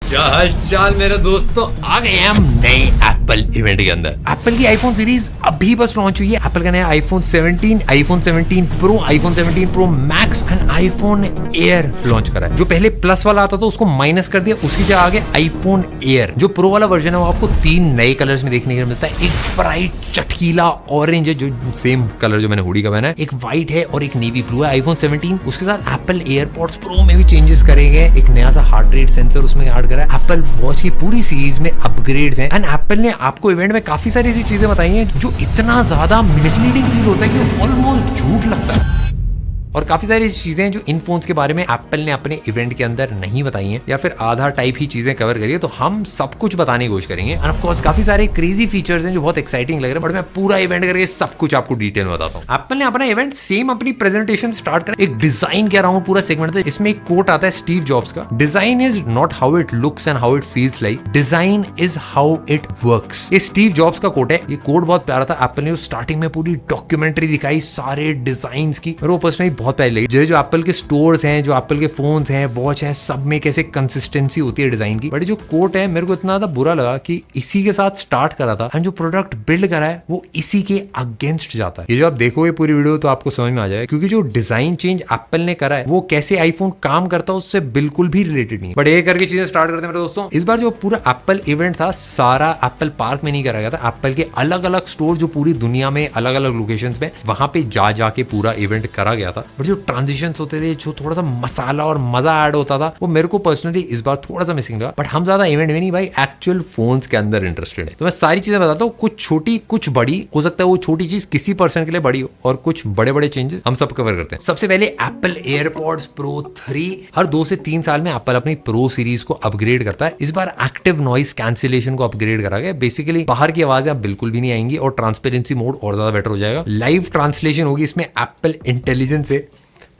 क्या हाल चाल मेरे दोस्तों, आ गए हम नए एप्पल इवेंट के अंदर। एप्पल की आईफोन सीरीज अभी बस लॉन्च हुई है। एप्पल का नया iPhone 17, iPhone 17 pro, iPhone 17 pro max and iPhone air launch करा है। जो पहले प्लस वाला आता था उसको माइनस कर दिया, उसकी जगह आ गया आईफोन एयर। जो प्रो वाला वर्जन है वो आपको 3 नए कलर्स में देखने को मिलता है। एक ब्राइट चटकीला ऑरेंज है जो सेम कलर जो मैंने हुडी का पहना है, एक व्हाइट है और एक नेवी ब्लू है। आईफोन 17 उसके साथ एप्पल एयरपॉड्स प्रो में भी चेंजेस करे गए। एक नया सा हार्ट रेट सेंसर उसमें ऐड करा है। एप्पल वॉच की पूरी सीरीज में अपग्रेड्स हैं एंड एप्पल ने आपको इवेंट में काफी सारी ऐसी चीजें बताई हैं जो इतना ज्यादा मिसलीडिंग फील होता है कि ऑलमोस्ट झूठ लगता है। और काफी सारी चीजें जो इन फोन्स के बारे में एप्पल ने अपने इवेंट के अंदर नहीं बताई हैं या फिर आधा टाइप ही चीजें कवर करी है, तो हम सब कुछ बताने की कोशिश करेंगे। एंड ऑफ कोर्स काफी सारे क्रेजी फीचर्स हैं जो बहुत एक्साइटिंग लग रहे हैं, बट मैं पूरा इवेंट करके सब कुछ आपको डिटेल में बताता हूं। एप्पल ने अपना इवेंट सेम अपनी प्रेजेंटेशन स्टार्ट करा एक डिजाइन के अराउंड पूरा सेगमेंट था। इसमें एक कोट आता है स्टीव जॉब्स का, design is not how it looks and how it feels like, design is how it works. ये स्टीव जॉब्स का कोट है। ये कोट बहुत प्यारा था। एप्पल ने स्टार्टिंग में पूरी डॉक्यूमेंट्री दिखाई सारे डिजाइन की, और वो पर्सनली बहुत प्यारी लगी। जो एप्पल के स्टोर्स हैं, जो एप्पल के फोन्स हैं, वॉच हैं, सब में कैसे कंसिस्टेंसी होती है डिजाइन की। बट जो कोट है मेरे को इतना ज्यादा बुरा लगा कि इसी के साथ स्टार्ट करा था एंड जो प्रोडक्ट बिल्ड करा है वो इसी के अगेंस्ट जाता है। ये जो आप देखोगे पूरी वीडियो तो आपको समझ में आ जाएगा, क्योंकि जो डिजाइन चेंज एप्पल ने करा है वो कैसे आईफोन काम करता है उससे बिल्कुल भी रिलेटेड नहीं। बट ये करके चीजें स्टार्ट करते हैं मेरे दोस्तों। इस बार जो पूरा एप्पल इवेंट था सारा एप्पल पार्क में नहीं करा गया था। एप्पल के अलग अलग स्टोर जो पूरी दुनिया में अलग अलग लोकेशन पे, वहां पे जा जाके पूरा इवेंट करा गया था। बट जो ट्रांजिशन होते थे, जो थोड़ा सा मसाला और मजा ऐड होता था, वो मेरे को पर्सनली इस बार थोड़ा सा मिसिंग लगा। बट हम ज्यादा इवेंट में नहीं भाई, एक्चुअल फोन्स के अंदर इंटरेस्टेड है। तो मैं सारी चीजें बताता हूँ, कुछ छोटी कुछ बड़ी। हो सकता है वो छोटी चीज किसी पर्सन के लिए बड़ी हो, और कुछ बड़े बड़े चेंजेस हम सब कवर करते हैं। सबसे पहले एप्पल एयरपॉड्स प्रो 3। हर 2 से 3 साल में एप्पल अपनी प्रो सीरीज को अपग्रेड करता है। इस बार एक्टिव नॉइस कैंसिलेशन को अपग्रेड करा गया। बेसिकली बाहर की आवाजें अब बिल्कुल भी नहीं आएंगी और ट्रांसपेरेंसी मोड और ज्यादा बेटर हो जाएगा। लाइव ट्रांसलेशन होगी इसमें एप्पल इंटेलिजेंस से।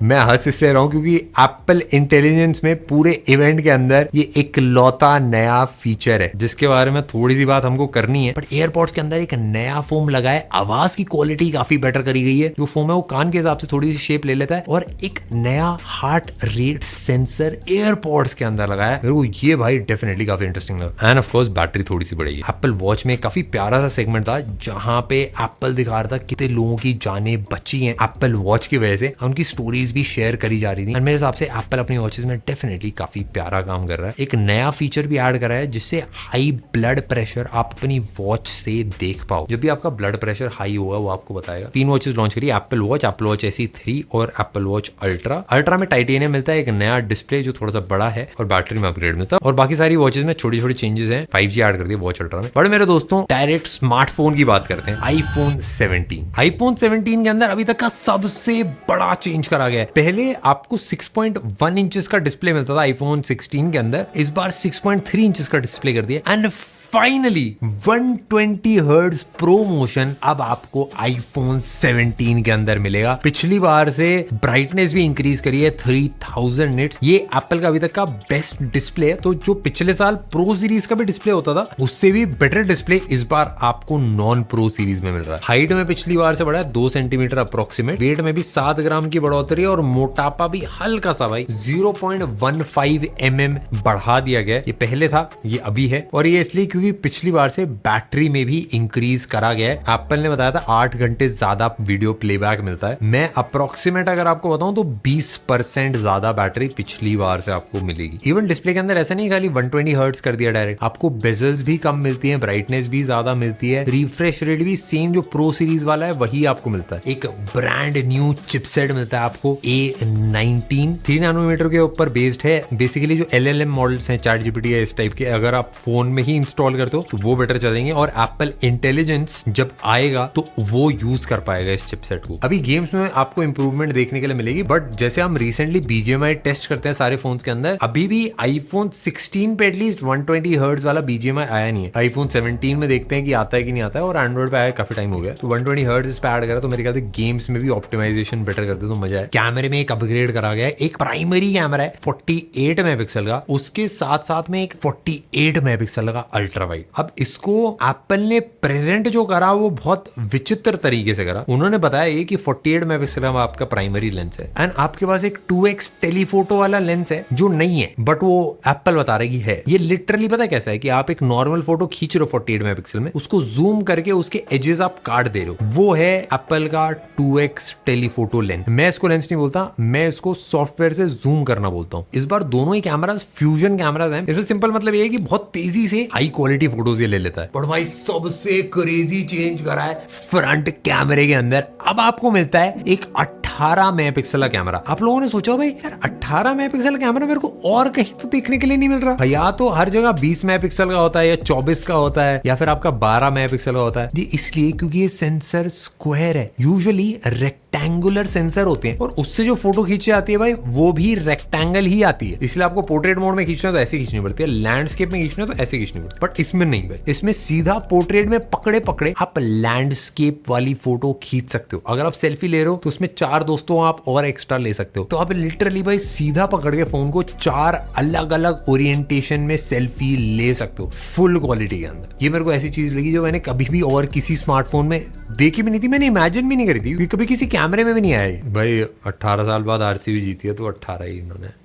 मैं हंस इसलिए रहा हूं क्योंकि एप्पल इंटेलिजेंस में पूरे इवेंट के अंदर ये एक लौता नया फीचर है जिसके बारे में थोड़ी सी बात हमको करनी है। बट एयरपॉड्स के अंदर एक नया फोम लगा है, आवाज की क्वालिटी काफी बेटर करी गई है। जो फोम है वो कान के हिसाब से थोड़ी सी शेप ले लेता है, और एक नया हार्ट रेट सेंसर एयरपॉड्स के अंदर लगा है। मेरे को ये भाई डेफिनेटली काफी इंटरेस्टिंग लगा। एंड ऑफ कोर्स बैटरी थोड़ी सी बढ़ेगी। एप्पल वॉच में काफी प्यारा सा सेगमेंट था जहां पे एप्पल दिखा रहा था कितने लोगों की जानें बची हैं एप्पल वॉच की वजह से, उनकी स्टोरीज भी शेयर करी जा रही थी। और मेरे हिसाब से एप्पल अपनी वॉचेस में डेफिनेटली काफी प्यारा काम कर रहा है। एक नया फीचर भी ऐड करा है जिससे हाई ब्लड प्रेशर आप अपनी वॉच से देख पाओ। जब भी आपका ब्लड प्रेशर हाई होगा वो आपको बताएगा। 3 वॉचेस लॉन्च करी, एप्पल वॉच SE 3 और एप्पल वॉच अल्ट्रा। अल्ट्रा में टाइटेनियम मिलता है, एक नया डिस्प्ले जो थोड़ा सा बड़ा है, और बैटरी में अपग्रेड मिलता है। और बाकी सारी वॉचेस में छोटी छोटी चेंजेस हैं। 5G ऐड कर दिया वॉच अल्ट्रा में। बट मेरे दोस्तों डायरेक्ट स्मार्टफोन की बात करते हैं। आईफोन 17 के अंदर अभी तक का सबसे बड़ा चेंज करा गया है। पहले आपको 6.1 इंचेस का डिस्प्ले मिलता था आईफोन 16 के अंदर, इस बार 6.3 इंचेस का डिस्प्ले कर दिया। And finally 120 hertz pro motion अब आपको आईफोन 17 के अंदर मिलेगा। पिछली बार से ब्राइटनेस भी इंक्रीज करी है 3000 निट्स। ये एप्पल का अभी तक का बेस्ट डिस्प्ले है। तो जो पिछले साल प्रो सीरीज का भी डिस्प्ले होता था उससे भी बेटर डिस्प्ले इस बार आपको नॉन प्रो सीरीज में मिल रहा है। हाइट में पिछली बार से बढ़ा है 2 सेंटीमीटर अप्रोक्सीमेट। वेट में भी 7 ग्राम की बढ़ोतरी है, और मोटापा भी हल्का सा भाई 0.15 mm बढ़ा दिया गया। ये पहले था, ये अभी है। और ये इसलिए क्योंकि पिछली बार से बैटरी में भी इंक्रीज करा गया है। एप्पल ने बताया था 8 घंटे ज्यादा वीडियो प्लेबैक मिलता है। मैं अप्रोक्सीमेट अगर आपको बताऊं तो 20% ज्यादा बैटरी पिछली बार से आपको मिलेगी। इवन डिस्प्ले के अंदर ऐसा नहीं खाली 120 हर्ट्ज कर दिया डायरेक्ट, आपको बेजल्स भी कम मिलती है, ब्राइटनेस भी ज्यादा मिलती है, रिफ्रेश रेट भी सेम जो प्रो सीरीज वाला है वही आपको मिलता है। एक ब्रांड न्यू चिपसेट मिलता है आपको A19 3 नैनोमीटर के ऊपर बेस्ड है। बेसिकली जो LLM मॉडल्स हैं चैट जीपीटी है इस टाइप के, अगर आप फोन में ही इंस्टॉल करते हो तो वो बेटर चलेंगे, और एप्पल इंटेलिजेंस जब आएगा तो वो यूज कर पाएगा इस चिपसेट को। अभी गेम्स में आपको इंप्रूवमेंट देखने के लिए मिलेगी, बट जैसे हम रिसेंटली BGMI टेस्ट करते हैं सारे फोन्स के अंदर, अभी भी आईफोन 16 पे एटलीस्ट 120 हर्ट्ज वाला BGMI आया नहीं है। आईफोन 17 में देखते हैं कि आता है कि नहीं आता है, और एंड्रॉइड पे आया काफी टाइम हो गया। तो 120 हर्ट्ज इस पे ऐड करा तो मेरे ख्याल से गेम्स में भी ऑप्टिमाइजेशन बेटर करते तो मजा है। कैमरे में एक अपग्रेड करा गया है। एक प्राइमरी कैमरा है 48 मेगापिक्सल का, उसके साथ साथ में एक 48 मेगापिक्सल का अल्ट्रा वाइड। अब इसको एप्पल ने प्रेजेंट जो करा वो बहुत विचित्र तरीके से करा। उन्होंने बताया ये कि 48 मेगापिक्सल का आपका प्राइमरी लेंस है एंड आपके पास एक 2x टेलीफोटो वाला लेंस है जो नहीं है, बट वो एप्पल बता रहा है कि है। ये लिटरली पता कैसा है कि आप एक नॉर्मल फोटो खींच रहे हो 48 मेगापिक्सल में, उसको जूम करके उसके एजेस आप काट दे रहे हो, वो है एप्पल का 2x टेलीफोटो लेंस। मैं इसको लेंस नहीं बोलता, मैं इसको सॉफ्टवेयर से जूम करना बोलता हूँ। इस बार दोनों ही कैमरास फ्यूजन कैमरास हैं। इससे सिंपल मतलब ये है कि बहुत तेजी से हाई क्वालिटी फोटोज ये ले लेता है। पर भाई सबसे क्रेजी चेंज करा है फ्रंट कैमरे के अंदर। अब आपको मिलता है एक 18 मेगापिक्सल का कैमरा। आप लोगों ने सोचा भाई यार 18 मेगापिक्सल का कैमरा मेरे को और कहीं तो देखने के लिए नहीं मिल रहा। या तो हर जगह 20 मेगापिक्सल का होता है या 24 का होता है या फिर आपका 12 मेगापिक्सल का होता है। ये इसलिए क्योंकि ये सेंसर स्क्वायर है, यूजुअली रेक्टेंगुलर सेंसर होते हैं और उससे जो फोटो खींची जाती है भाई वो भी रेक्टेंगल ही आती है। इसलिए आपको पोर्ट्रेट मोड में खींचना तो ऐसे खींचनी पड़ती है, लैंडस्केप में खींचना तो ऐसे खींचनी पड़ती है, बट इसमें नहीं भाई। इसमें सीधा पोर्ट्रेट में पकड़े पकड़े आप लैंडस्केप वाली फोटो खींच सकते हो। अगर आप सेल्फी ले रहे हो तो उसमें 4 दोस्तों आप और एक्स्ट्रा ले सकते हो। तो आप लिटरली भाई सीधा पकड़ के फोन को 4 अलग अलग ओरिएंटेशन में सेल्फी ले सकते हो फुल क्वालिटी के अंदर। ये मेरे को ऐसी चीज लगी जो मैंने कभी भी और किसी स्मार्टफोन में देखी भी नहीं थी, मैंने इमेजिन भी नहीं करी थी, कभी किसी कैमरे में भी नहीं आया भाई। 18 साल बाद आरसीबी जीती है तो 18 ही इन्होंने।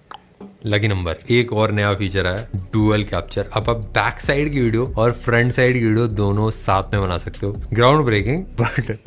Lucky number. एक और नया फीचर है डुअल कैप्चर। अब आप बैक साइड की वीडियो और फ्रंट साइड की वीडियो दोनों साथ में बना सकते हो। Ground breaking, but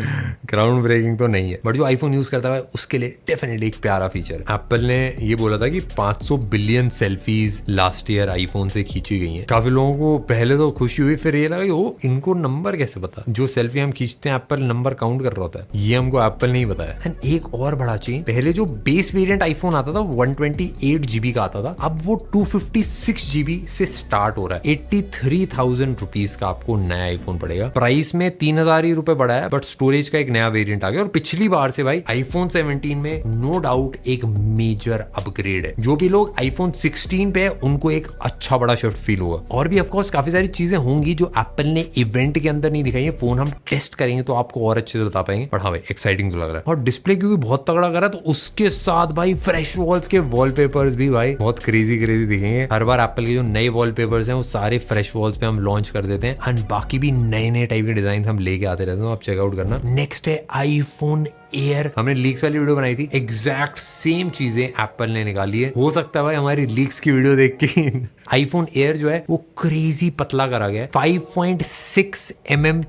ground breaking तो नहीं है, बट जो आईफोन यूज करता है उसके लिए डेफिनेटली एक प्यारा फीचर है। एप्पल ने ये बोला था कि 500 billion selfies last year iPhone से खींची गई हैं। काफी लोगों को पहले तो खुशी हुई, फिर ये लगा ओ इनको नंबर कैसे पता। जो सेल्फी हम खींचते हैं एप्पल नंबर काउंट कर रहा होता है, ये हमको एप्पल नहीं बताया। एंड एक और बड़ा चीज, पहले जो बेस वेरिएंट आईफोन आता था 128 GB का आता था, अब वो 256 GB से स्टार्ट हो रहा है। 83,000 रुपीज का आपको नया आईफोन पड़ेगा। प्राइस में 3,000 ही रुपए बढ़ा है, बट स्टोरेज का एक नया वेरिएंट आ गया। और पिछली बार से भाई आईफोन 17 में नो डाउट एक मेजर अपग्रेड है। जो भी लोग आईफोन 16 पे है उनको एक अच्छा बड़ा शिफ्ट फील होगा। और भी ऑफकोर्स काफी सारी चीजें होंगी जो एप्पल ने इवेंट के अंदर नहीं दिखाई है। फोन हम टेस्ट करेंगे तो आपको और अच्छे से बता पाएंगे, बट हाँ भाई एक्साइटिंग तो लग रहा है। और डिस्प्ले क्योंकि बहुत तगड़ा करा, तो उसके साथ भाई फ्रेश वॉल्स के वॉलपेपर्स भी भाई बहुत क्रेजी दिखेंगे। हर बार एप्पल के जो नए वॉलपेपर्स हैं वो सारे फ्रेश वॉल्स पे हम लॉन्च कर देते हैं, एंड बाकी भी नए नए टाइप के डिजाइन हम लेके आते रहते हैं, आप चेकआउट करना। नेक्स्ट है आईफोन एयर। हमने लीक्स वाली वीडियो बनाई थी, एग्जैक्ट सेम चीजें एप्पल ने निकाली है। हो सकता है भाई हमारी लीक्स की वीडियो देख के आईफोन एयर जो है वो क्रेजी पतला करा गया है। 5.6 mm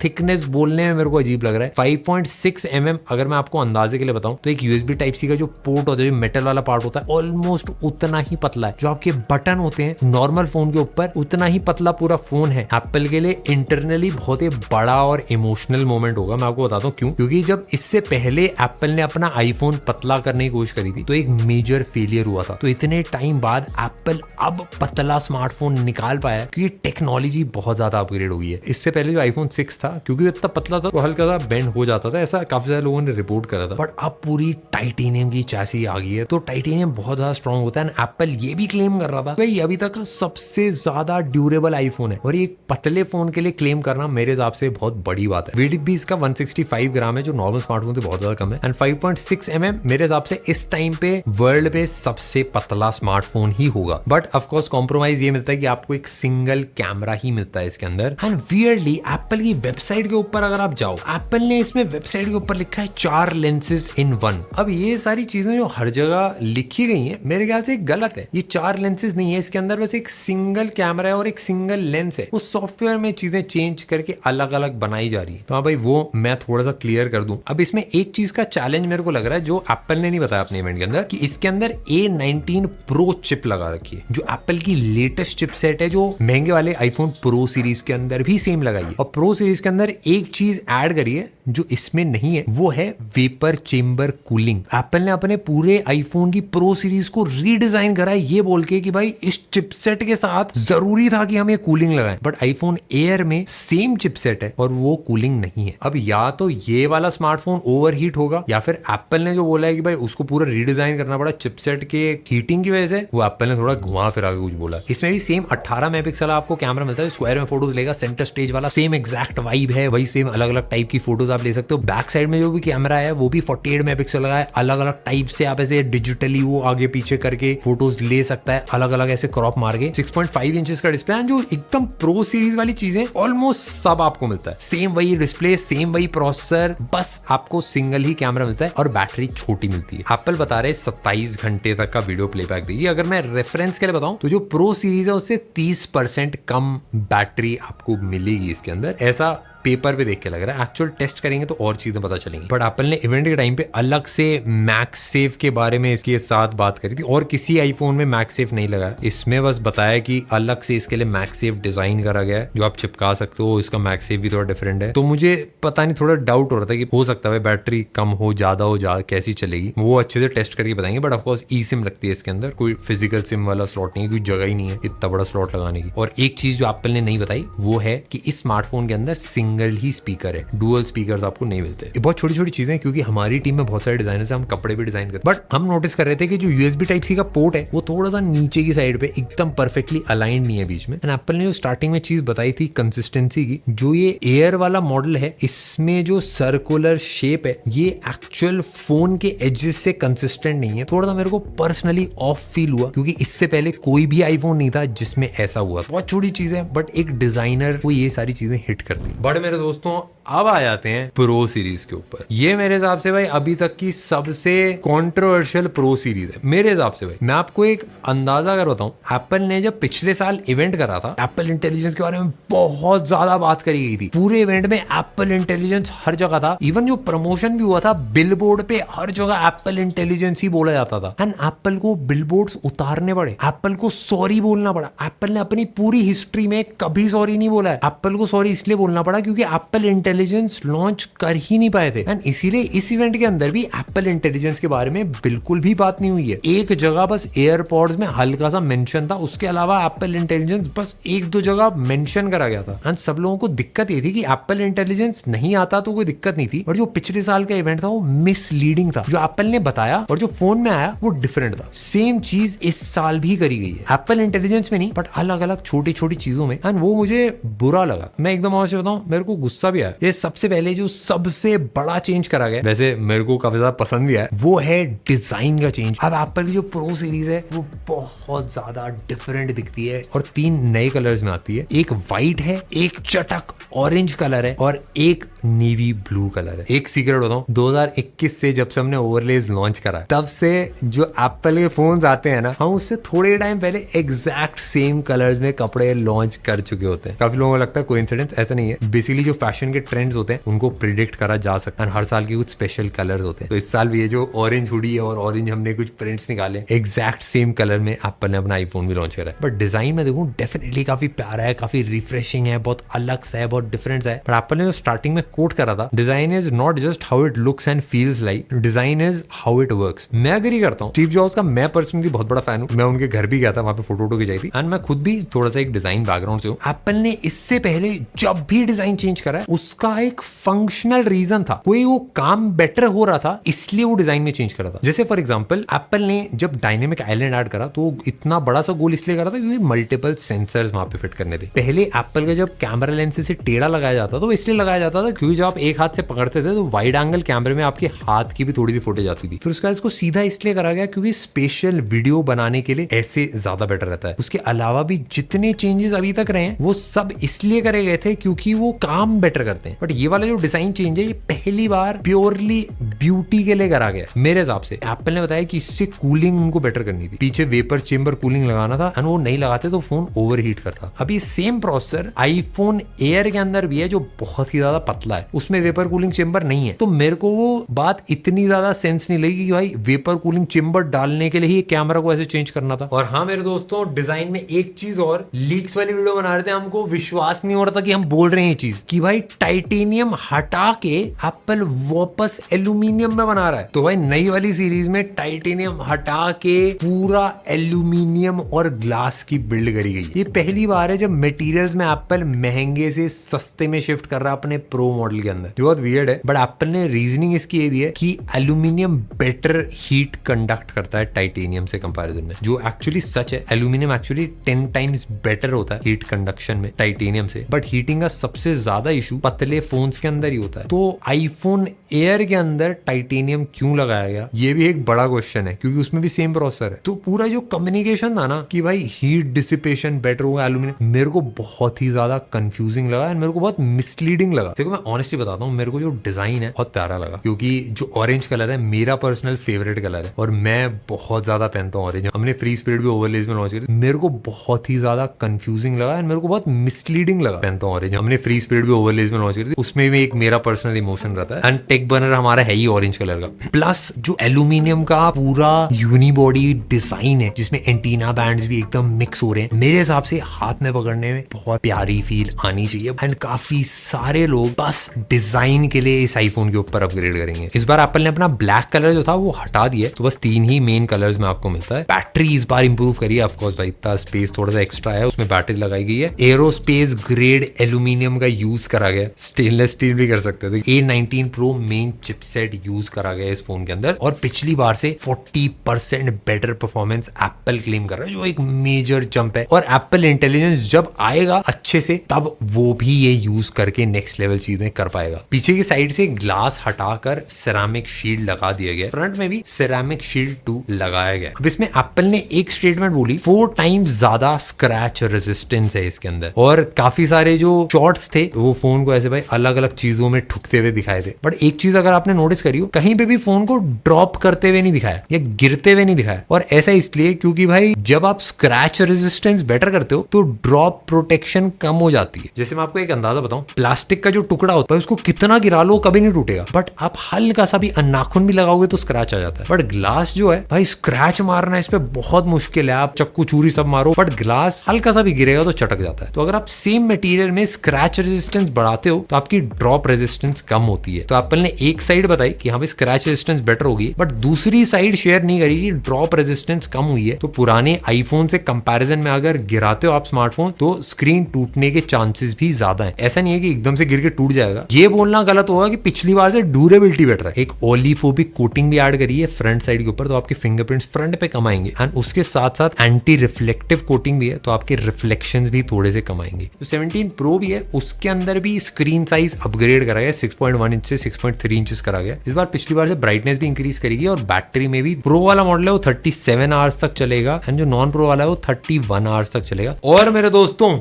थिकनेस बोलने में मेरे को अजीब लग रहा है। 5.6 mm अगर मैं आपको अंदाजे के लिए बताऊं तो एक USB टाइप सी का जो पोर्ट होता है, जो मेटल वाला पार्ट होता है, ऑलमोस्ट उतना ही पतला है। जो आपके बटन होते हैं नॉर्मल फोन के ऊपर, उतना ही पतला पूरा फोन है। एप्पल के लिए इंटरनली बहुत ही बड़ा और इमोशनल मोमेंट होगा। मैं आपको बताता हूँ क्यों। क्योंकि जब इससे पहले एप्पल ने अपना आईफोन पतला करने की कोशिश करी थी तो एक मेजर फेलियर हुआ था। तो इतने टाइम बाद एप्पल अब पतला स्मार्टफोन निकाल पाया है क्योंकि टेक्नोलॉजी बहुत ज्यादा अपग्रेड हो गई है। इससे पहले जो आईफोन 6 था, क्योंकि इतना पतला था तो हल्का सा बेंड हो जाता था, ऐसा काफी सारे लोगों ने रिपोर्ट करा था। बट अब पूरी टाइटेनियम की चैसी आ गई है, तो टाइटेनियम बहुत ज्यादा स्ट्रॉन्ग होता है। एप्पल ये भी क्लेम कर रहा था भाई अभी तक का सबसे ज्यादा ड्यूरेबल आईफोन है, और ये एक पतले फोन के लिए क्लेम करना मेरे हिसाब से बहुत बड़ी बात है। वेट भी इसका 165 ग्राम है, जो नॉर्मल स्मार्टफोन से बहुत ज्यादा कम है। एंड 5.6 mm मेरे हिसाब से इस टाइम पे वर्ल्ड पे सबसे पतला स्मार्टफोन ही होगा। बट ऑफ कोर्स कॉम्प्रोमाइज ये मिलता है कि आपको एक सिंगल कैमरा ही मिलता है इसके अंदर। एंड वियरली एप्पल की वेबसाइट के ऊपर अगर आप जाओ, एप्पल ने इसमें वेबसाइट के ऊपर लिखा है 4 लेंसेज इन 1। अब ये सारी चीजें जो हर जगह लिखी गई है मेरे ख्याल से गलत है। ये 4 लेंसेज नहीं है, इसके अंदर बस एक सिंगल कैमरा है और एक सिंगल लेंस है। वो सॉफ्टवेयर में चीजें चेंज करके अलग अलग बनाई जा रही है। तो हाँ भाई वो मैं थोड़ा सा क्लियर कर दूं। अब इसमें एक चीज का चैलेंज मेरे को लग रहा है जो एप्पल ने नहीं बताया अपने इवेंट के अंदर, कि इसके अंदर A19 प्रो चिप लगा रखी है, जो एप्पल की लेटेस्ट चिपसेट है, जो महंगे वाले आईफोन प्रो सीरीज के अंदर भी सेम लगाई है। और प्रो सीरीज के अंदर एक चीज ऐड करी है जो इसमें नहीं है, वो है वेपर चेंबर कूलिंग। एप्पल ने अपने पूरे आईफोन की प्रो सीरीज को रीडिजाइन करा है ये बोल के कि भाई इस चिपसेट के साथ जरूरी था कि हमें कूलिंग लगाएं, बट आईफोन एयर में सेम चिपसेट है और वो कूलिंग नहीं है। अब या तो ये वाला स्मार्टफोन ओवरहीट होगा या फिर एप्पल ने जो बोला है कि भाई उसको पूरा रीडिजाइन करना पड़ा चिपसेट के हीटिंग की वजह से, वो एप्पल ने थोड़ा घुमा फिरा के कुछ बोला। इसमें भी सेम 18 मेगापिक्सल आपको कैमरा मिलता है, स्क्वायर में फोटोज लेगा, सेंटर स्टेज वाला सेम एग्जैक्ट वाइब है, वही सेम अलग अलग टाइप की फोटोज आप ले सकते हो। बैक साइड में जो भी कैमरा है वो भी 48 मेगापिक्सल लगा है, अलग अलग टाइप से आप ऐसे डिजिटली वो आगे पीछे करके फोटोज ले सकता है, अलग अलग ऐसे क्रॉप मार के। 6.5 इंचेस का डिस्प्ले, जो एकदम प्रो सीरीज वाली चीजें ऑलमोस्ट सब आपको मिलता है, सेम वही डिस्प्ले, सेम वही प्रोसेसर, बस आपको सिंगल ही कैमरा मिलता है और बैटरी छोटी मिलती है। एप्पल बता रहे 27 घंटे तक का वीडियो प्लेबैक देगी। अगर मैं रेफरेंस के लिए बताऊं तो जो प्रो सीरीज है उससे 30% कम बैटरी आपको मिलेगी इसके अंदर, ऐसा पेपर पे देख के लग रहा है। एक्चुअल टेस्ट करेंगे तो और चीजें पता चलेंगी। बट एप्पल ने इवेंट के टाइम पे अलग से मैक्स सेफ के बारे में इसके साथ बात करी थी, और किसी आईफोन में मैक्स सेफ नहीं लगा, इसमें बस बताया कि अलग से इसके लिए मैक्स सेफ डिजाइन करा गया है जो आप चिपका सकते हो। इसका मैक्स सेफ भी थोड़ा डिफरेंट है, तो मुझे पता नहीं, थोड़ा डाउट हो रहा था कि हो सकता है बैटरी कम हो, ज्यादा हो, कैसी चलेगी, वो अच्छे से टेस्ट करके बताएंगे। बट ऑफकोर्स ई सिम लगती है इसके अंदर, कोई फिजिकल सिम वाला स्लॉट नहीं है, कोई जगह ही नहीं है इतना बड़ा स्लॉट लगाने की। और एक चीज जो एप्पल ने नहीं बताई वो है कि इस स्मार्टफोन के अंदर सिंगल ही स्पीकर, डुअल स्पीकर्स आपको नहीं मिलते। ये बहुत छोटी छोटी चीजें, क्योंकि हमारी टीम में बहुत सारे डिजाइनर्स हैं, हम कपड़े भी डिजाइन करते हैं, बट हम नोटिस कर रहे थे कि जो यूएसबी टाइप सी का पोर्ट है वो थोड़ा सा नीचे की साइड पे एकदम परफेक्टली अलाइंड नहीं है बीच में। एंड एप्पल ने जो स्टार्टिंग में चीज बताई थी कंसिस्टेंसी की, जो ये एयर वाला मॉडल है इसमें जो सर्कुलर शेप है ये एक्चुअल फोन के एजेस से कंसिस्टेंट नहीं है। थोड़ा सा मेरे को पर्सनली ऑफ फील हुआ, क्योंकि इससे पहले कोई भी आईफोन नहीं था जिसमें ऐसा हुआ। बहुत छोटी चीज है बट एक डिजाइनर को ये सारी चीजें हिट करती है। बट मेरे दोस्तों अब आ जाते हैं प्रो सीरीज के ऊपर। ये मेरे हिसाब से भाई अभी तक की सबसे कंट्रोवर्शियल प्रो सीरीज है मेरे हिसाब से। भाई मैं आपको एक अंदाजा अगर बताऊं, एप्पल ने जब पिछले साल इवेंट करा था, एप्पल इंटेलिजेंस के बारे में बहुत ज्यादा बात करी गई थी। पूरे इवेंट में एप्पल इंटेलिजेंस हर जगह था। इवन जो प्रमोशन भी हुआ था बिलबोर्ड पे, हर जगह एप्पल इंटेलिजेंस ही बोला जाता था। एंड एप्पल को बिलबोर्ड्स उतारने पड़े, एप्पल को सॉरी बोलना पड़ा। एप्पल ने अपनी पूरी हिस्ट्री में कभी सॉरी नहीं बोला है। एप्पल को सॉरी इसलिए बोलना पड़ा क्योंकि एप्पल इंटेलिजेंस लॉन्च कर ही नहीं पाए थे। एंड इसीलिए इस इवेंट के अंदर भी एप्पल इंटेलिजेंस के बारे में बिल्कुल भी बात नहीं हुई है। एक जगह बस एयरपॉड्स में हल्का सा मेंशन था, उसके अलावा एप्पल इंटेलिजेंस बस एक दो जगह मेंशन करा गया था। एंड सब लोगों को दिक्कत ये थी कि एप्पल इंटेलिजेंस नहीं आता तो कोई दिक्कत नहीं थी, बट जो पिछले साल का इवेंट था वो मिसलीडिंग था। जो एप्पल ने बताया और जो फोन में आया वो डिफरेंट था। सेम चीज इस साल भी करी गई है, एप्पल इंटेलिजेंस में नहीं बट अलग अलग छोटी छोटी चीजों में। एंड वो मुझे बुरा लगा। मैं एकदम और से बताऊं, मेरे को गुस्सा भी आया। ये सबसे पहले जो सबसे बड़ा चेंज करा गया, वैसे मेरे को काफी ज्यादा पसंद भी आया, वो है डिजाइन का चेंज। अब एप्पल की जो प्रो सीरीज है वो बहुत ज्यादा डिफरेंट दिखती है और 3 नए कलर्स में आती है। एक व्हाइट है, एक चटक ऑरेंज कलर है और एक नेवी ब्लू कलर है। एक सीक्रेट बताऊं, 2021 से जब से हमने ओवरलेज लॉन्च करा है, तब से जो एप्पल के फोन्स आते हैं ना, हम उससे थोड़े टाइम पहले एग्जैक्ट सेम कलर्स में कपड़े लॉन्च कर चुके होते हैं। काफी लोगों को लगता है कोइंसिडेंस, ऐसा नहीं है। बेसिकली जो फैशन के ट्रेंड्स होते हैं उनको प्रिडिक्ट करा जा सकता है। हर साल के कुछ स्पेशल कलर्स होते हैं, तो इस साल भी ये जो ऑरेंज हुडी है और ऑरेंज हमने कुछ प्रिंट्स निकाले, एग्जैक्ट सेम कलर में एप्पल ने अपना आईफोन भी लॉन्च करा है। बट डिजाइन में देखूं डेफिनेटली काफी प्यारा है, काफी रिफ्रेशिंग है, बहुत अलग सा है, बहुत डिफरेंट है। पर एप्पल ने जो स्टार्टिंग में कोट करा था, design is not just how it looks and feels like, design is how it works. मैं अग्री करता हूँ। स्टीव जॉब्स का मैं पर्सनली बहुत बड़ा फैन हूँ। मैं उनके घर भी गया था, वहां पे फोटो खिंचाई थी। एंड मैं खुद भी थोड़ा सा एक डिजाइन बैकग्राउंड से हूँ। एप्पल ने इससे पहले जब भी डिजाइन चेंज करा है उसका एक फंक्शनल रीजन था, कोई वो काम बेटर हो रहा था इसलिए वो डिजाइन में चेंज करा था। जैसे फॉर एग्जांपल एप्पल ने जब डायनेमिक आइलैंड ऐड करा तो इतना बड़ा सा गोल इसलिए करा था क्योंकि मल्टीपल सेंसर्स वहां पे फिट करने थे। पहले एप्पल का जब कैमरा लेंस से टेढ़ा लगाया जाता तो इसलिए लगाया जाता था क्योंकि जब आप एक हाथ से पकड़ते थे तो वाइड एंगल कैमरे में आपके हाथ की भी थोड़ी सी फुटेज आती थी। फिर उसके बाद इसको सीधा इसलिए करा गया क्योंकि स्पेशल वीडियो बनाने के लिए ऐसे ज्यादा बेटर रहता है। उसके अलावा भी जितने चेंजेस अभी तक रहे हैं वो सब इसलिए करे गए थे क्योंकि वो काम बेटर करते हैं। बट ये वाला जो डिजाइन चेंज है ये पहली बार प्योरली ब्यूटी के लिए करा गया मेरे हिसाब से। एप्पल ने बताया कि इससे कूलिंग उनको बेटर करनी थी, पीछे वेपर चेंबर कूलिंग लगाना था एंड वो नहीं लगाते तो फोन ओवरहीट करता। अभी सेम प्रोसेसर आईफोन एयर के अंदर भी है जो बहुत ही ज्यादा पतला है, उसमें वेपर कूलिंग चेंबर नहीं है। तो मेरे को वो बात इतनी ज्यादा सेंस नहीं लगी कि भाई वेपर कूलिंग चेंबर डालने के लिए ही कैमरा को ऐसे चेंज करना था। और हाँ मेरे दोस्तों, डिजाइन में एक चीज और, लीक्स वाली वीडियो बना रहे थे, हमको विश्वास नहीं हो रहा था कि हम बोल रहे हैं ये चीज कि भाई टाइटेनियम हटा के एप्पल वापस एल्यूमिनियम में बना रहा है। तो भाई नई वाली सीरीज में टाइटेनियम हटा के पूरा एल्यूमिनियम और ग्लास की बिल्ड करी गई। ये पहली बार है जब मटेरियल्स में एप्पल महंगे से सस्ते में शिफ्ट कर रहा है अपने प्रो मॉडल के अंदर, जो बहुत वियर्ड है। बट एप्पल ने रीजनिंग इसकी ये दी है कि एल्यूमिनियम बेटर हीट कंडक्ट करता है टाइटेनियम से कंपैरिजन में, जो एक्चुअली सच है। एल्यूमिनियम एक्चुअली 10 टाइम्स बेटर होता है हीट कंडक्शन में टाइटेनियम से। बट हीटिंग का सबसे ज्यादा इशू पतले फोन्स के अंदर ही होता है। तो आईफोन एयर के अंदर टाइटेनियम क्यों लगाया गया, ये भी एक बड़ा क्वेश्चन है, क्योंकि उसमें भी सेम प्रोसेसर है। तो पूरा जो कम्युनिकेशन था ना कि भाई हीट डिसिपेशन बेटर होगा एल्यूमिनियम, मेरे को बहुत ही ज्यादा कंफ्यूजिंग लगा एंड मेरे को बहुत मिसलीडिंग लगा। देखो मैं ऑनेस्टली बताता हूँ, मेरे को जो डिजाइन है बहुत प्यारा लगा, क्योंकि जो ऑरेंज कलर है मेरा पर्सनल फेवरेट कलर है और मैं बहुत ज्यादा पहनता हूँ ऑरेंज। हमने फ्री स्पिरिट भी ओवरलेज में लॉन्च करी, मेरे को बहुत ही ज्यादा कंफ्यूजिंग लगा एंड मेरे को बहुत मिसलीडिंग लगा। पहनता हूँ ऑरेंज, हमने फ्री स्पिरिट भी ओवरलेज में लॉन्च करी थी, उसमें भी एक मेरा पर्सनल इमोशन रहता है एंड टेक बर्नर हमारा है ही ऑरेंज कलर का। प्लस जो एल्यूमिनियम का पूरा यूनिबॉडी डिजाइन है जिसमें एंटीना बैंड्स भी एकदम मिक्स हो रहे हैं, मेरे हिसाब से हाथ में पकड़ने में बहुत प्यारी फील आनी चाहिए एंड काफी सारे लोग बस डिजाइन के लिए इस आईफोन के ऊपर अपग्रेड करेंगे। इस बार एप्पल ने अपना ब्लैक कलर जो था वो हटा दिया, तो बस 3 ही मेन कलर्स में आपको मिलता है। बैटरी इस बार इंप्रूव करी है, ऑफ कोर्स भाई इतना स्पेस थोड़ा सा एक्स्ट्रा है, उसमें बैटरी लगाई गई है। एरोस्पेस ग्रेड एल्यूमिनियम का यूज करा गया, स्टेनलेस स्टील भी कर सकते थे। A19 Pro main chipset use करा गया इस फोन के अंदर और पिछली बार से 40% बेटर परफॉर्मेंस एप्पल क्लेम कर रहा है, जो एक मेजर जंप है। और एप्पल इंटेलिजेंस जब आएगा अच्छे से तब वो भी ये यूज करके नेक्स्ट लेवल चीजें कर पाएगा। पीछे की साइड से ग्लास हटाकर सिरेमिक शील्ड लगा दिया गया, फ्रंट में भी सिरेमिक शील्ड 2 लगाया गया। अब इसमें एप्पल ने एक स्टेटमेंट बोली, 4 टाइम्स ज्यादा स्क्रैच रेजिस्टेंस है इसके अंदर। और काफी सारे जो शॉट्स थे वो फोन को ऐसे भाई अलग अलग चीजों में ठुकते हुए दिखाए थे। बट एक चीज अगर आपने नोटिस करी हो, कहीं पे भी फोन को ड्रॉप करते हुए नहीं दिखाया या गिरते हुए नहीं दिखाया। और ऐसा इसलिए क्योंकि भाई जब आप स्क्रैच रेजिस्टेंस बेटर करते हो तो ड्रॉप प्रोटेक्शन कम हो जाती है। जैसे मैं आपको एक अंदाजा बताऊं, प्लास्टिक का जो टुकड़ा होता है उसको कितना गिरा लो कभी नहीं टूटेगा, बट आप हल्का सा भी नाखून भी लगाओगे तो स्क्रैच आ जाता है। बट ग्लास जो है भाई, स्क्रैच मारना इस पे बहुत मुश्किल है, आप चक्कू चूरी सब मारो, बट ग्लास हल्का सा भी गिरेगा तो चटक जाता है। तो अगर आप सेम मटेरियल में स्क्रैच रेजिस्टेंस बढ़ाते हो तो आपकी ड्रॉप रेजिस्टेंस कम होती है। तो एप्पल ने एक साइड बताई कि हाँ भाई स्क्रैच रेजिस्टेंस बेटर होगी, बट दूसरी साइड शेयर नहीं करी कि ड्रॉप रेजिस्टेंस कम हुई है। तो पुराने आईफोन से कंपैरिजन में अगर गिराते हो आप स्मार्टफोन तो स्क्रीन टूटने के चांसेस भी ज्यादा है। ऐसा नहीं है कि एकदम से गिर के टूट जाएगा। ये बोलना गलत होगा कि पिछली बार से ड्यूरेबिलिटी बेटर है। एक ओलिफोबिक कोटिंग भी ऐड करी है फ्रंट साइड के ऊपर, तो आपके फिंगरप्रिंट्स फ्रंट पे कम आएंगे एंड उसके साथ साथ एंटी रिफ्लेक्टिव कोटिंग भी है, तो आपके रिफ्लेक्शंस भी थोड़े से कम आएंगे। तो 17 Pro भी है, उसके अंदर भी स्क्रीन साइज अपग्रेड करा गया, 6.1 इंच से 6.3 इंचेस करा गया। इस बार पिछली बार से ब्राइटनेस भी इंक्रीज करेगी और बैटरी में भी प्रो वाला मॉडल है वो 37 आवर्स तक चलेगा एंड जो नॉन प्रो वाला है वो 31 आवर्स तक चलेगा। और मेरे दोस्तों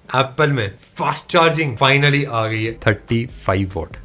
एप्पल में फास्ट चार्जिंग फाइनली आ गई है 35 वॉट।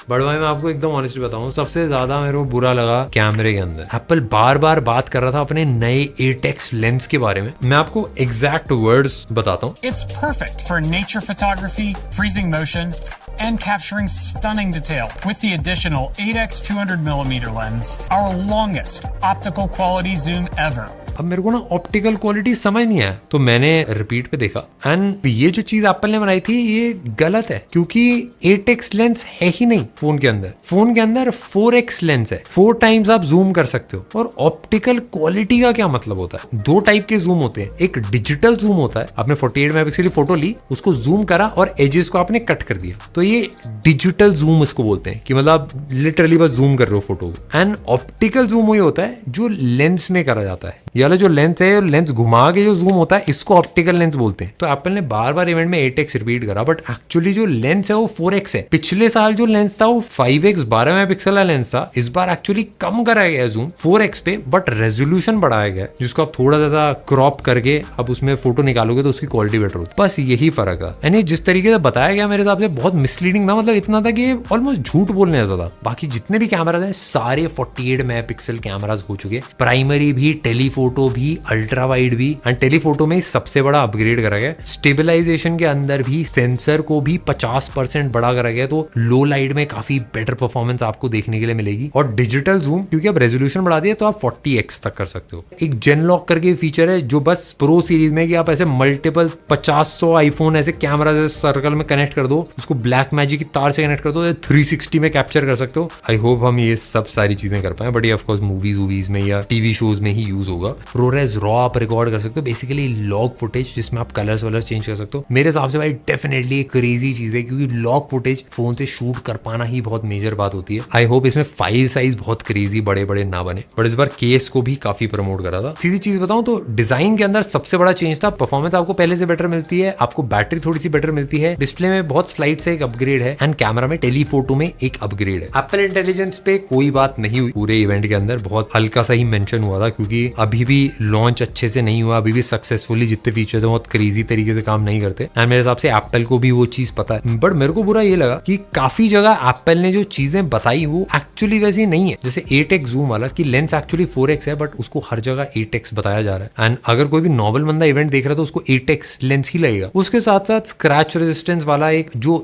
बट भाई मैं आपको एकदम ऑनेस्टली बताऊं, सबसे ज्यादा मेरे को बुरा लगा कैमरे के अंदर। एप्पल बार बार बात कर रहा था अपने नए एटेक्स लेंस के बारे में। मैं आपको एग्जैक्ट वर्ड्स बताता हूं। It's perfect for nature photography, freezing motion, and capturing stunning detail. With the additional 8x 200mm lens, our longest optical quality zoom ever. अब मेरे को ना ऑप्टिकल क्वालिटी समझ नहीं आया, तो मैंने रिपीट पे देखा एंड ये जो चीज एप्पल ने बनाई थी ये गलत है, क्योंकि 8x लेंस है ही नहीं फोन के अंदर। फोन के अंदर 4x लेंस है, 4 टाइम्स आप जूम कर सकते हो। और ऑप्टिकल क्वालिटी का क्या मतलब होता है? 2 टाइप के जूम होते हैं, एक डिजिटल जूम होता है, आपने 48 मेगापिक्सल की फोटो ली, उसको जूम करा और एजेस को आपने कट कर दिया, तो ये डिजिटल जूम इसको बोलते हैं, कि मतलब लिटरली बस जूम कर रहे हो फोटो को। एंड ऑप्टिकल जूम वही होता है जो लेंस में करा जाता है। ये वाला जो लेंस है, लेंस घुमा के जो जूम होता है, इसको ऑप्टिकल लेंस बोलते हैं। तो एप्पल ने बार बार इवेंट में 8x रिपीट करा, बट एक्चुअली जो लेंस है वो 4x है। पिछले साल जो लेंस था वो 5x 12 मेगापिक्सल का लेंस था, इस बार एक्चुअली कम कराया गया जूम 4x पे, बट रेजोल्यूशन बढ़ाया गया, जिसको आप थोड़ा ज्यादा क्रॉप करके अब उसमें फोटो निकालोगे तो उसकी क्वालिटी बेटर होती है। बस यही फर्क है। यानी जिस तरीके से बताया गया मेरे हिसाब से बहुत मिसलीडिंग था, मतलब इतना था कि ऑलमोस्ट झूठ बोलने जैसा था। बाकी जितने भी कैमराज हैं सारे 48 मेगापिक्सल कैमराज हो चुके, प्राइमरी भी, टेलीफोटो टेलीफोटो भी, अल्ट्रा वाइड भी, एंड टेलीफोटो में सबसे बड़ा अपग्रेड करा गया। स्टेबलाइजेशन के अंदर भी सेंसर को भी 50% बड़ा करा गया, तो लो लाइट में काफी बेटर परफॉर्मेंस आपको देखने के लिए मिलेगी। और डिजिटल जूम, क्योंकि अब रेजोल्यूशन बढ़ा दिया तो आप 40x तक कर सकते हो। एक जेन लॉक करके फीचर है जो बस प्रो सीरीज में कि आप ऐसे मल्टीपल 50-100 आईफोन ऐसे कैमरा से सर्कल में कनेक्ट कर दो, उसको ब्लैक मैजिक की तार से कनेक्ट कर दो, 360 में कैप्चर कर सकते हो। आई होप हम ये सब सारी चीजें कर पाए, बट ये ऑफकोर्स मूवीज में या टीवी शोज में ही यूज होगा। प्रोरेस रॉ आप रिकॉर्ड कर सकते हो, बेसिकली लॉग फुटेज जिसमें आप कलर्स वलर्स चेंज कर सकते हो। मेरे हिसाब से भाई डेफिनेटली एक क्रेजी चीज है, क्योंकि लॉग फुटेज फोन से शूट कर पाना ही बहुत मेजर बात होती है। आई होप इसमें फाइल साइज बहुत क्रेजी बड़े बड़े ना बने, बट इस बार केस को भी काफी प्रमोट करा था। सीधी चीज बताऊं तो डिजाइन के अंदर सबसे बड़ा चेंज था, परफॉर्मेंस आपको पहले से बेटर मिलती है, आपको बैटरी थोड़ी सी बेटर मिलती है, डिस्प्ले में बहुत स्लाइड से एक अपग्रेड है, एंड कैमरा में टेलीफोटो में एक अपग्रेड है। एप्पल इंटेलिजेंस पे कोई बात नहीं हुई पूरे इवेंट के अंदर, बहुत हल्का सा ही मेंशन हुआ था, क्योंकि अभी भी लॉन्च अच्छे से नहीं हुआ, अभी भी सक्सेसफुली जितने फीचर्स हैं बहुत क्रेजी तरीके से काम नहीं करते, एंड मेरे हिसाब से एप्पल को भी वो चीज पता है। बट मेरे को बुरा ये लगा कि काफी जगह एप्पल ने जो चीजें बताई वो एक्चुअली वैसी नहीं है। जैसे 8x जूम वाला कि लेंस एक्चुअली 4x है, बट उसको हर जगह 8x बताया जा रहा है, एंड अगर कोई भी नॉर्मल बंदा इवेंट देख रहा है तो उसको 8x लेंस ही लगेगा। उसके साथ साथ स्क्रैच रेजिस्टेंस वाला एक जो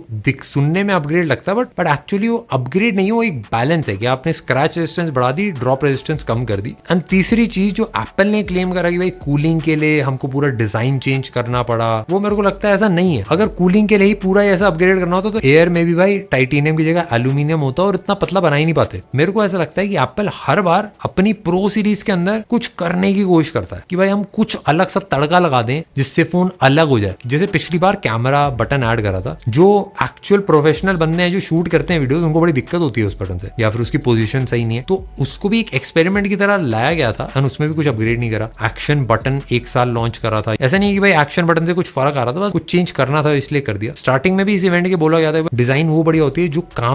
सुनने में अपग्रेड लगता है, बट एक्चुअली वो अपग्रेड नहीं, वो एक बैलेंस है कि आपने स्क्रैच रेजिस्टेंस बढ़ा दी, ड्रॉप रेजिस्टेंस कम कर दी। एंड तीसरी चीज जो एप्पल ने क्लेम करा कि भाई कूलिंग के लिए हमको पूरा डिजाइन चेंज करना पड़ा, वो मेरे को लगता है ऐसा नहीं है। अगर कूलिंग के लिए ही पूरा ऐसा अपग्रेड करना होता तो एयर में भी भाई टाइटेनियम की जगह एल्यूमिनियम होता और इतना पतला बना ही नहीं पाते। मेरे को ऐसा लगता है कि एप्पल हर बार अपनी प्रो सीरीज के अंदर कुछ करने की कोशिश करता है कि भाई हम कुछ अलग सा तड़का लगा दें जिससे फोन अलग हो जाए। जैसे पिछली बार कैमरा बटन ऐड करा था, जो एक्चुअल प्रोफेशनल बंदे हैं जो शूट करते हैं वीडियोस, उनको बड़ी दिक्कत होती है उस बटन से, या फिर उसकी पोजीशन सही नहीं है, तो उसको भी एक एक्सपेरिमेंट की तरह लाया गया था, और उसमें भी कुछ अपग्रेड नहीं करा। एक्शन बटन एक साल लॉन्च करा था, ऐसा नहीं है कि भाई एक्शन बटन से कुछ फर्क आ रहा था, बस कुछ चेंज करना था इसलिए कर दिया। स्टार्टिंग में भी इस इवेंट के बोला गया था डिजाइन वो बढ़िया होती है जो काम